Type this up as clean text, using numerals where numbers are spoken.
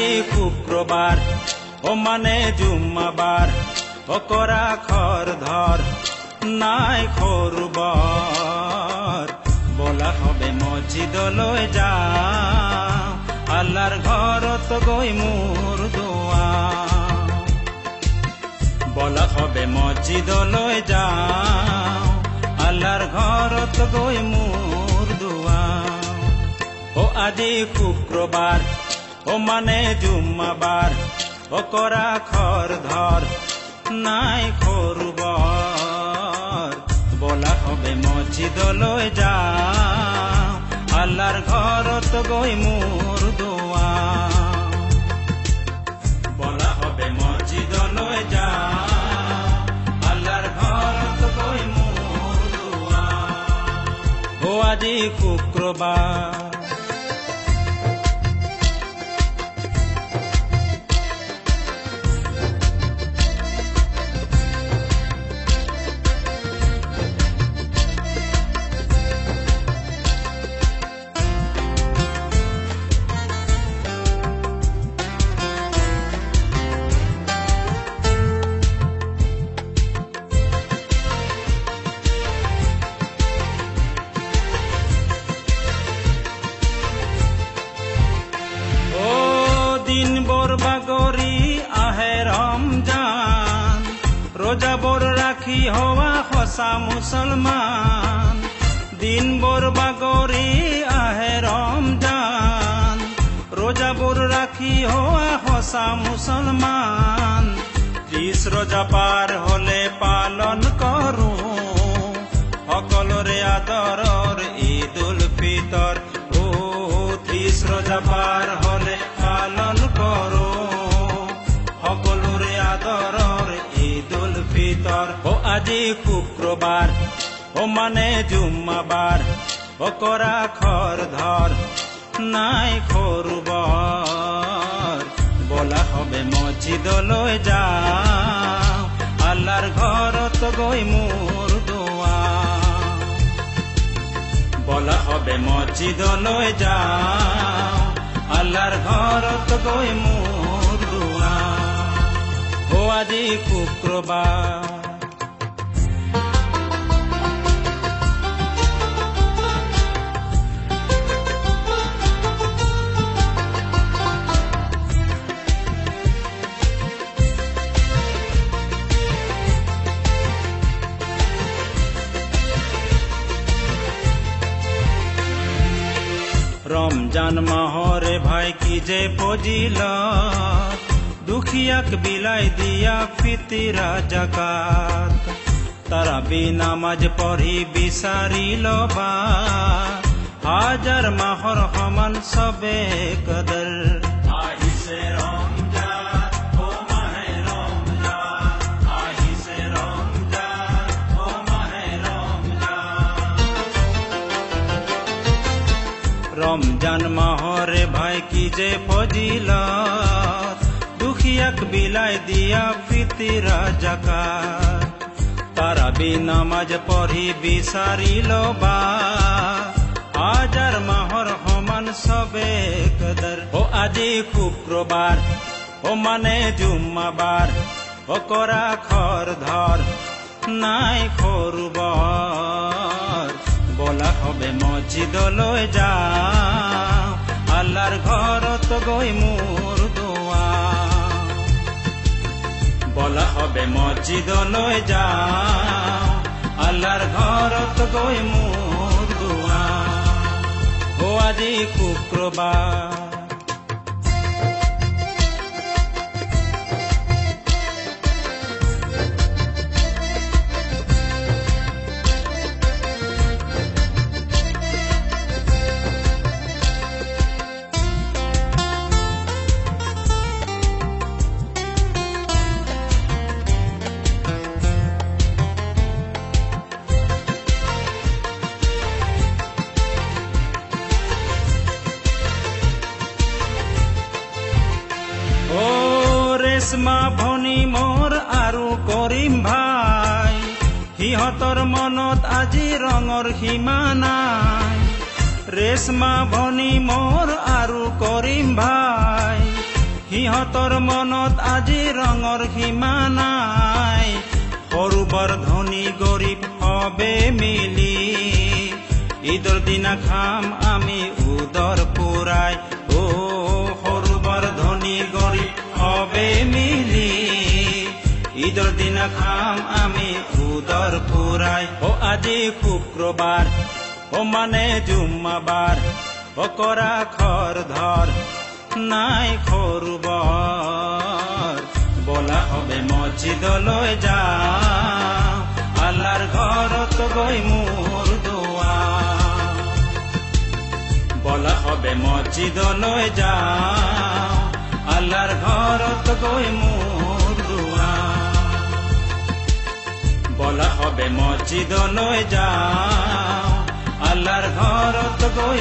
আজি শুক্ৰবাৰ মানে জুম্মাবাৰ কৰা খৰ ধৰ নাই খৰুবৰ বলা হবে মছজিদলৈ যাওঁ আল্লাহৰ ঘৰত গৈ মোৰ দোৱা বলা হবে মছজিদলৈ যাওঁ আল্লাহৰ ঘৰত গৈ মোৰ দোৱা আজি শুক্ৰবাৰ মানে জুম্মাবাৰ কৰা খৰ ধৰ নাই খৰুবৰ বলা হবে মছজিদলৈ যাওঁ আল্লাহৰ ঘৰত গৈ মোৰ দোৱা বলা হবে মছজিদলৈ যাওঁ আল্লাহৰ ঘৰত গৈ মোৰ দোৱা আজি শুক্ৰবাৰ বাগৰি আহে ৰমজান ৰোজাবোৰ ৰাখি হোৱা সঁচা মুছলমান দিনবোৰ বাগৰি আহে ৰমজান ৰোজাবোৰ ৰাখি হোৱা সঁচা মুছলমান 30 ৰোজা পাৰ হলে পালন কৰো সকলোৰে আদৰৰ ঈদ উল ফিতৰ 30 ৰোজা পাৰ হলে পালন কৰো সকলোৰে আদৰৰ ঈদ উল ফিতৰ আজি শুক্ৰবাৰ মানে জুম্মাবাৰ কৰা খৰ ধৰ নাই খৰুবৰ বলা হবে মছজিদলৈ যাওঁ আল্লাহৰ ঘৰত গৈ মোৰ দোৱা বলা হবে মছজিদলৈ যাওঁ আল্লাহৰ ঘৰত গৈ মোৰ দোৱা আজি শুক্ৰবাৰ ৰমজান মাহৰে ভাই কি যে ফজিলত দুখিয়াক বিলাই দিয়া ফিতিৰা জাকাত তাৰাবি নামাজ পঢ়ি বিচাৰি লবা হাজাৰ মাহৰ সমান সবে কদৰ আহিছে ৰমজান ও মাহে ৰমজান আহিছে ৰমজান ও মাহে ৰমজান ৰমজান মাহৰে ভাই কি যে ফজিলত দুখিয়াক বিলাই দিয়া ফিতিৰা জাকাত তাৰাবি নামাজ পঢ়ি বিচাৰি লবা হাজাৰ মাহৰ সমান সবে কদৰ আজি শুক্ৰবাৰ মানে জুম্মাবাৰ কৰা খৰ ধৰ নাই খৰুবৰ বলা হবে মছজিদলৈ যাওঁ আল্লাহৰ ঘৰত গৈ মোৰ দোৱা বলা হবে মছজিদলৈ যাওঁ আল্লাহৰ ঘৰত গৈ মোৰ দোৱা আজি শুক্ৰবাৰ ৰেশমা ভনী মোৰ আৰু কৰিম ভাই সিহঁতৰ মনত আজি ৰঙৰ সীমা নাই ৰেশমা ভনী মোৰ আৰু কৰিম ভাই সিহঁতৰ মনত আজি ৰঙৰ সীমা নাই। সৰু বৰ ধনী গৰীব সবে মিলি ঈদৰ দিনা খাম আমি উদৰ পুৰাই। সৰু বৰ ধনী গৰীব সবে মিলি ঈদৰ দিনা খাম আমি উদৰ পুৰাই। আজি শুক্ৰবাৰ মানে জুম্মাবাৰ কৰা খৰ ধৰ নাই সৰু বৰ। বলা হবে মছজিদলৈ যাওঁ, আল্লাহৰ ঘৰত গৈ মোৰ দোৱা। বলা হবে মছজিদলৈ যাওঁ, আল্লাহৰ ঘৰত গৈ মোৰ দোৱা। বলা হবে মছজিদলৈ যাওঁ, আল্লাহৰ ঘৰত গৈ